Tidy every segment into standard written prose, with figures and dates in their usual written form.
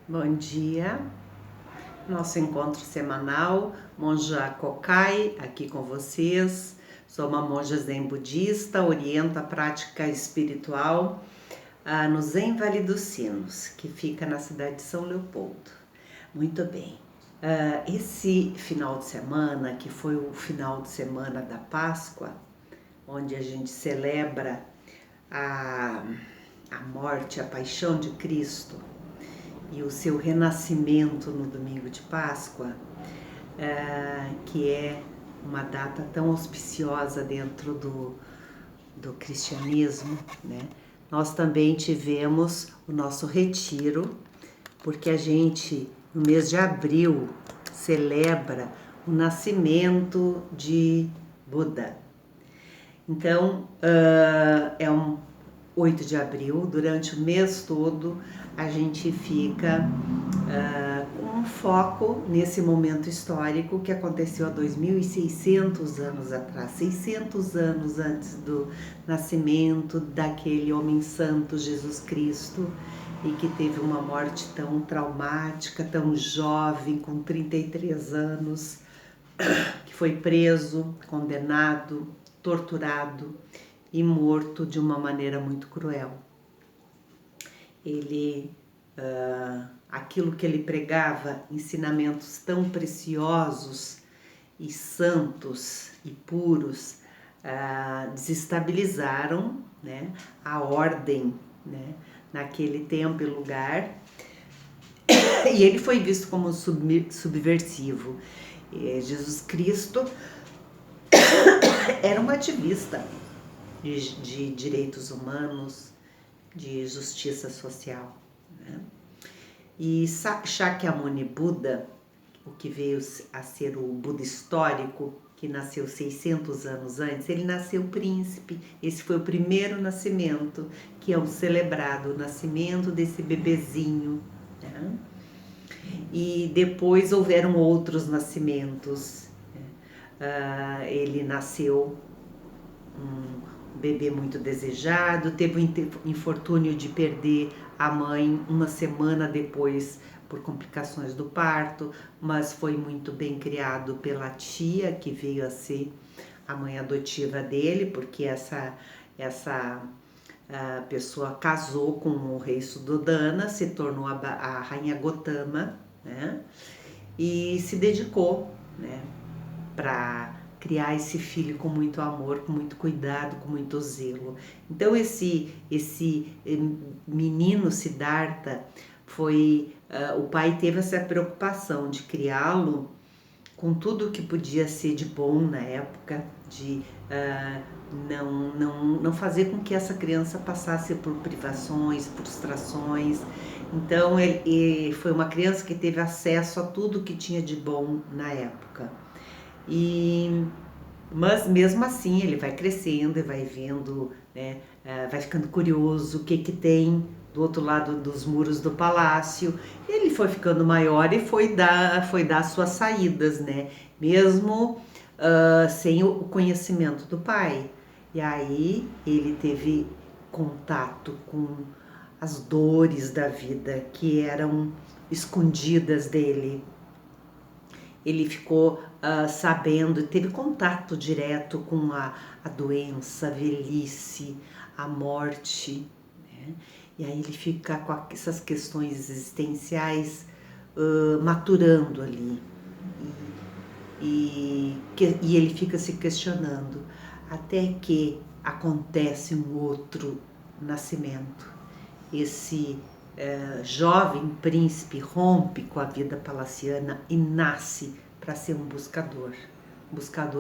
Bom dia, nosso encontro semanal, Monja Kokai, aqui com vocês. Sou uma monja zen budista, oriento a prática espiritual no Zen Vale dos Sinos, que fica na cidade de São Leopoldo. Muito bem, esse final de semana, que foi o final de semana da Páscoa, onde a gente celebra a morte, a paixão de Cristo, e o seu renascimento no domingo de Páscoa, que é uma data tão auspiciosa dentro do cristianismo, né? Nós também tivemos o nosso retiro, porque a gente, no mês de abril, celebra o nascimento de Buda. Então, é 8 de abril, durante o mês todo, a gente fica com um foco nesse momento histórico que aconteceu há 2.600 anos atrás, 600 anos antes do nascimento daquele homem santo, Jesus Cristo, e que teve uma morte tão traumática, tão jovem, com 33 anos, que foi preso, condenado, torturado e morto de uma maneira muito cruel. Ele, aquilo que ele pregava, ensinamentos tão preciosos e santos e puros, desestabilizaram, né, a ordem, né, naquele tempo e lugar, e ele foi visto como subversivo. Jesus Cristo era um ativista de direitos humanos, de justiça social, né? E Shakyamuni Buda, o que veio a ser o Buda histórico, que nasceu 600 anos antes, ele nasceu príncipe. Esse foi o primeiro nascimento, que é o celebrado, o nascimento desse bebezinho, né? E depois houveram outros nascimentos. Ele nasceu um bebê muito desejado, teve o infortúnio de perder a mãe uma semana depois por complicações do parto, mas foi muito bem criado pela tia, que veio a ser a mãe adotiva dele, porque essa pessoa casou com o rei Suddhodana, se tornou a rainha Gotama, né? E se dedicou, né, para criar esse filho com muito amor, com muito cuidado, com muito zelo. Então esse menino Siddhartha foi, o pai teve essa preocupação de criá-lo com tudo que podia ser de bom na época, de não fazer com que essa criança passasse por privações, frustrações. Então ele foi uma criança que teve acesso a tudo que tinha de bom na época. Mas mesmo assim ele vai crescendo e vai vendo, né, vai ficando curioso o que tem do outro lado dos muros do palácio. Ele foi ficando maior e foi dar suas saídas, né, mesmo sem o conhecimento do pai. E aí ele teve contato com as dores da vida que eram escondidas dele. Ele ficou sabendo, teve contato direto com a doença, a velhice, a morte, né? E aí ele fica com essas questões existenciais maturando ali. E ele fica se questionando até que acontece um outro nascimento. Esse jovem príncipe rompe com a vida palaciana e nasce para ser um buscador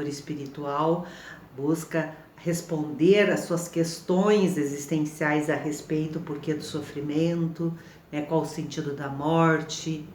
espiritual, busca responder às suas questões existenciais a respeito do porquê do sofrimento, né, qual o sentido da morte.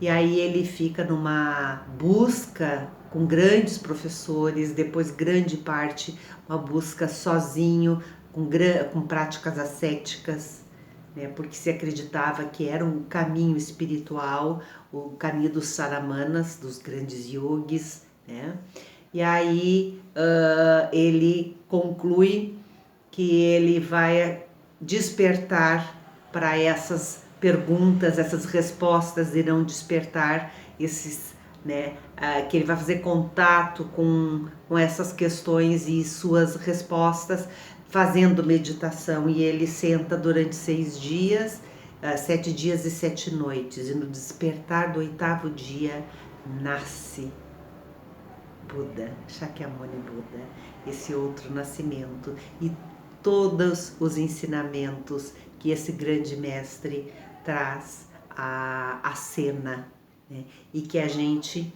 E aí ele fica numa busca com grandes professores, depois grande parte uma busca sozinho, com práticas ascéticas, né, porque se acreditava que era um caminho espiritual, o caminho dos saramanas, dos grandes yogis, né? E aí ele conclui que ele vai despertar para perguntas, essas respostas irão despertar esses, né, que ele vai fazer contato com essas questões e suas respostas, fazendo meditação. E ele senta durante 6 dias, 7 dias e 7 noites, e no despertar do 8º dia nasce Buda, Shakyamuni Buda, esse outro nascimento, e todos os ensinamentos que esse grande mestre traz à cena, né? E que a gente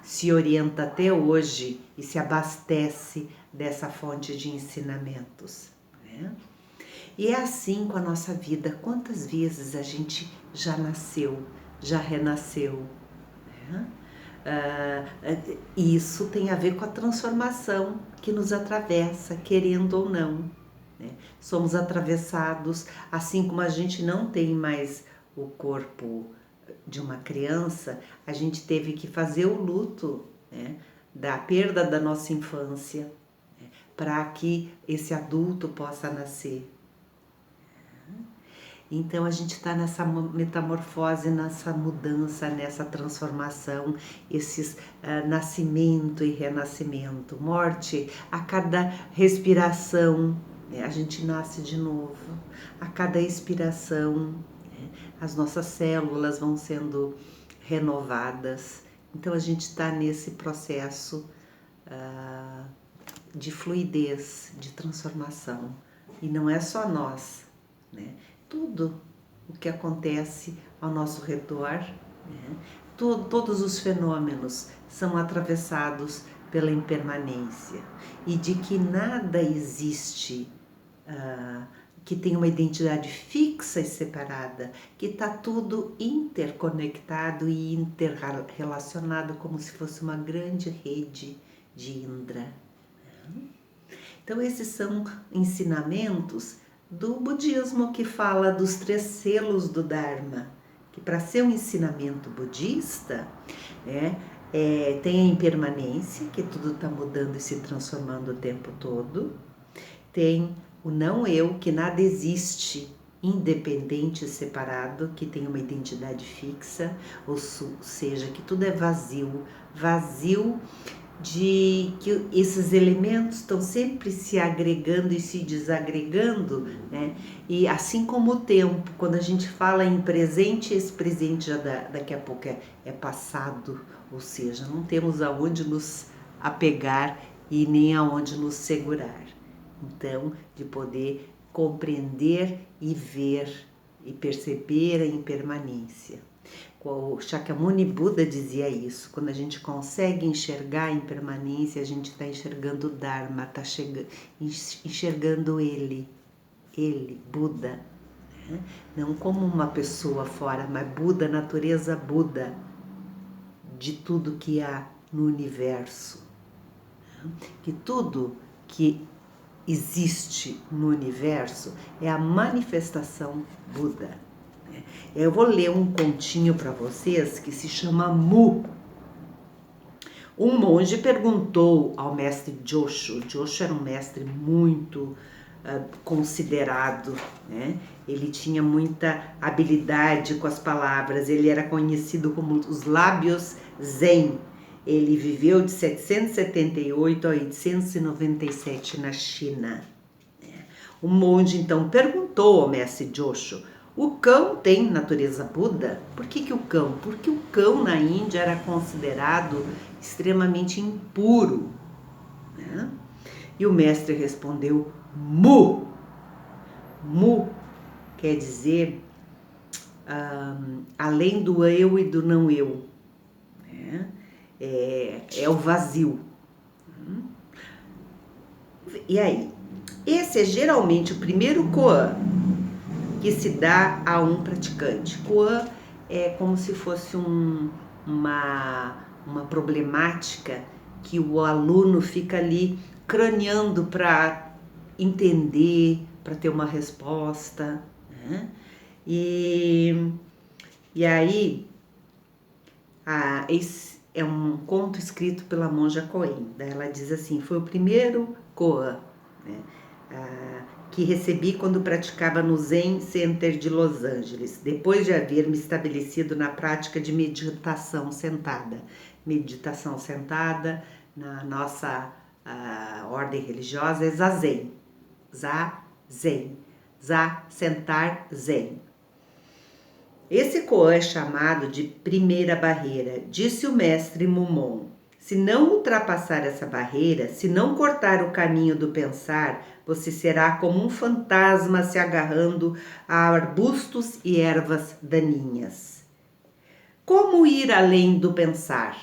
se orienta até hoje e se abastece dessa fonte de ensinamentos, né? E é assim com a nossa vida. Quantas vezes a gente já nasceu, já renasceu, né? Isso tem a ver com a transformação que nos atravessa, querendo ou não, né? Somos atravessados, assim como a gente não tem mais o corpo de uma criança, a gente teve que fazer o luto, né, da perda da nossa infância, né, para que esse adulto possa nascer. Então a gente está nessa metamorfose, nessa mudança, nessa transformação, esses nascimento e renascimento, morte, a cada respiração, né, a gente nasce de novo, a cada expiração, né, as nossas células vão sendo renovadas. Então a gente está nesse processo de fluidez, de transformação. E não é só nós, né? Tudo o que acontece ao nosso redor, né? Todos os fenômenos são atravessados pela impermanência, e de que nada existe que tem uma identidade fixa e separada, que está tudo interconectado e interrelacionado como se fosse uma grande rede de Indra. Então esses são ensinamentos do budismo, que fala dos 3 selos do Dharma, que para ser um ensinamento budista, né, tem a impermanência, que tudo está mudando e se transformando o tempo todo, tem o não eu, que nada existe independente e separado, que tem uma identidade fixa, ou seja, que tudo é vazio, vazio de que esses elementos estão sempre se agregando e se desagregando, né? E assim como o tempo, quando a gente fala em presente, esse presente já daqui a pouco é passado, ou seja, não temos aonde nos apegar e nem aonde nos segurar. Então, de poder compreender e ver e perceber a impermanência. O Shakyamuni Buda dizia isso: quando a gente consegue enxergar a impermanência, a gente está enxergando o Dharma, está enxergando ele, Buda, né? Não como uma pessoa fora, mas Buda, natureza Buda, de tudo que há no universo, né? Que tudo que existe no universo é a manifestação Buda. Eu vou ler um continho para vocês que se chama Mu. Um monge perguntou ao mestre Joshu. Joshu era um mestre muito considerado, né? Ele tinha muita habilidade com as palavras, ele era conhecido como os lábios Zen. Ele viveu de 778 a 897 na China. O monge então perguntou ao mestre Joshu: o cão tem natureza Buda? Por que o cão? Porque o cão na Índia era considerado extremamente impuro, né? E o mestre respondeu: Mu. Mu quer dizer além do eu e do não eu, né? É o vazio. E aí? Esse é geralmente o primeiro koan que se dá a um praticante. Koan é como se fosse uma problemática que o aluno fica ali craneando para entender, para ter uma resposta, né? E aí, esse é um conto escrito pela monja Koen. Ela diz assim: foi o primeiro koan, né, que recebi quando praticava no Zen Center de Los Angeles, depois de haver me estabelecido na prática de meditação sentada. Meditação sentada, na nossa ordem religiosa, é Zazen. Zazen. Za, sentar, Zen. Esse koan é chamado de primeira barreira, disse o mestre Mumon. Se não ultrapassar essa barreira, se não cortar o caminho do pensar, você será como um fantasma se agarrando a arbustos e ervas daninhas. Como ir além do pensar?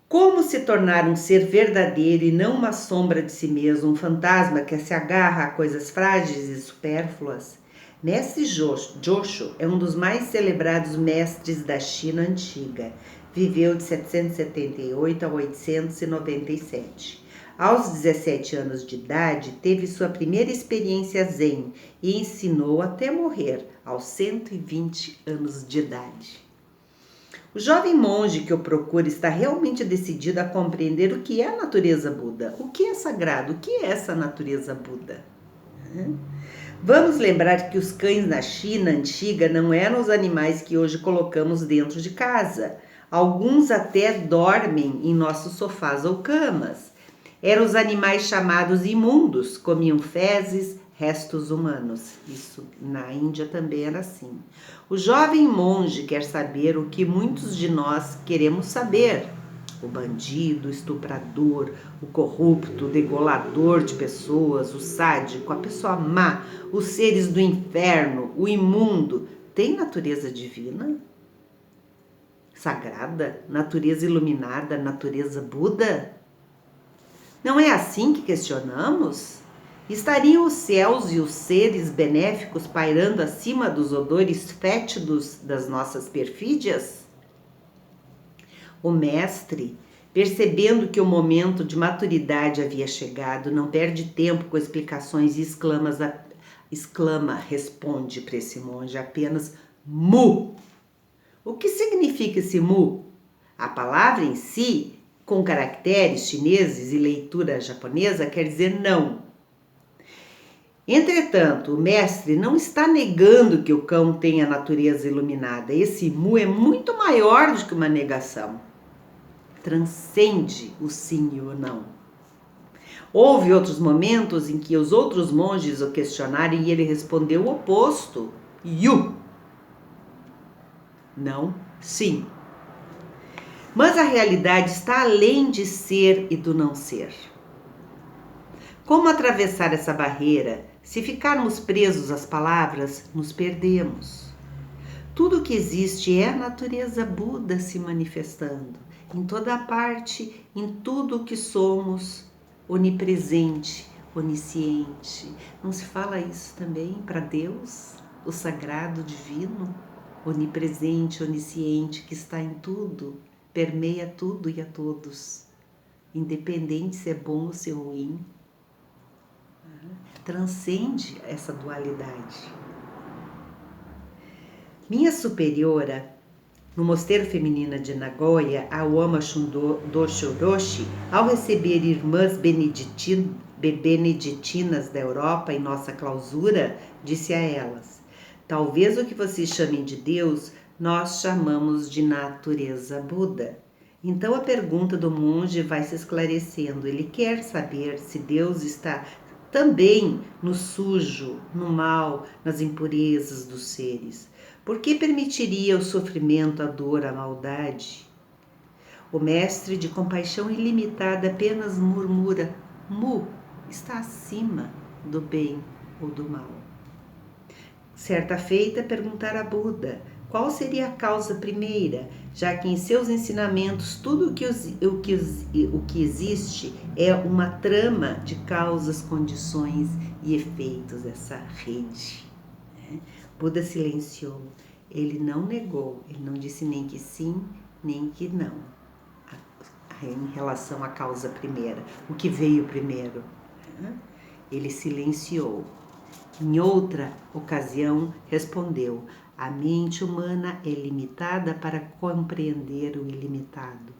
Como se tornar um ser verdadeiro e não uma sombra de si mesmo, um fantasma que se agarra a coisas frágeis e supérfluas? Mestre Joshu é um dos mais celebrados mestres da China antiga. Viveu de 778 a 897. Aos 17 anos de idade, teve sua primeira experiência zen e ensinou até morrer, aos 120 anos de idade. O jovem monge que eu procuro está realmente decidido a compreender o que é a natureza Buda. O que é sagrado? O que é essa natureza Buda? Vamos lembrar que os cães na China antiga não eram os animais que hoje colocamos dentro de casa. Alguns até dormem em nossos sofás ou camas. Eram os animais chamados imundos, comiam fezes, restos humanos. Isso na Índia também era assim. O jovem monge quer saber o que muitos de nós queremos saber. O bandido, o estuprador, o corrupto, o degolador de pessoas, o sádico, a pessoa má, os seres do inferno, o imundo, tem natureza divina? Sagrada? Natureza iluminada? Natureza Buda? Não é assim que questionamos? Estariam os céus e os seres benéficos pairando acima dos odores fétidos das nossas perfídias? O mestre, percebendo que o momento de maturidade havia chegado, não perde tempo com explicações e responde para esse monge apenas mu. O que significa esse mu? A palavra em si, com caracteres chineses e leitura japonesa, quer dizer não. Entretanto, o mestre não está negando que o cão tenha natureza iluminada. Esse mu é muito maior do que uma negação. Transcende o sim e o não. Houve outros momentos em que os outros monges o questionaram e ele respondeu o oposto. Yu. Não, sim. Mas a realidade está além de ser e do não ser. Como atravessar essa barreira? Se ficarmos presos às palavras, nos perdemos. Tudo o que existe é a natureza Buda se manifestando, em toda parte, em tudo o que somos, onipresente, onisciente. Não se fala isso também para Deus, o sagrado divino, onipresente, onisciente, que está em tudo, permeia tudo e a todos, independente se é bom ou se é ruim. Transcende essa dualidade. Minha superiora, no mosteiro feminino de Nagoya, a Wama Shundosho Roshi, ao receber irmãs beneditinas da Europa em nossa clausura, disse a elas: talvez o que vocês chamem de Deus, nós chamamos de natureza Buda. Então a pergunta do monge vai se esclarecendo. Ele quer saber se Deus está também no sujo, no mal, nas impurezas dos seres. Por que permitiria o sofrimento, a dor, a maldade? O mestre de compaixão ilimitada apenas murmura: Mu está acima do bem ou do mal. Certa feita perguntara a Buda qual seria a causa primeira, já que em seus ensinamentos tudo o que existe é uma trama de causas, condições e efeitos, essa rede. Buda silenciou, ele não negou, ele não disse nem que sim, nem que não, em relação à causa primeira, o que veio primeiro. Ele silenciou. Em outra ocasião, respondeu: a mente humana é limitada para compreender o ilimitado.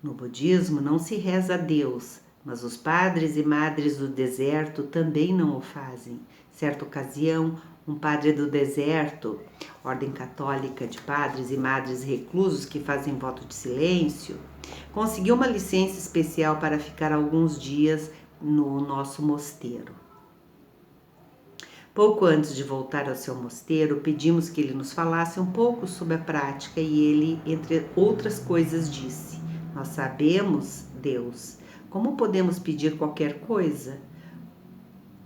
No budismo não se reza a Deus, mas os padres e madres do deserto também não o fazem. Certa ocasião, um padre do deserto, ordem católica de padres e madres reclusos que fazem voto de silêncio, conseguiu uma licença especial para ficar alguns dias no nosso mosteiro. Pouco antes de voltar ao seu mosteiro, pedimos que ele nos falasse um pouco sobre a prática e ele, entre outras coisas, disse: "Nós sabemos, Deus, como podemos pedir qualquer coisa?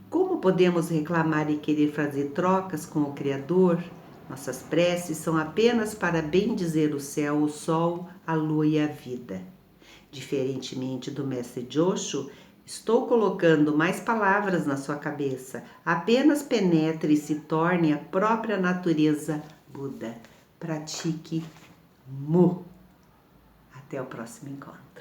Como podemos reclamar e querer fazer trocas com o Criador? Nossas preces são apenas para bendizer o céu, o sol, a lua e a vida. Diferentemente do mestre Joshu, estou colocando mais palavras na sua cabeça. Apenas penetre e se torne a própria natureza Buda. Pratique Mu." Até o próximo encontro.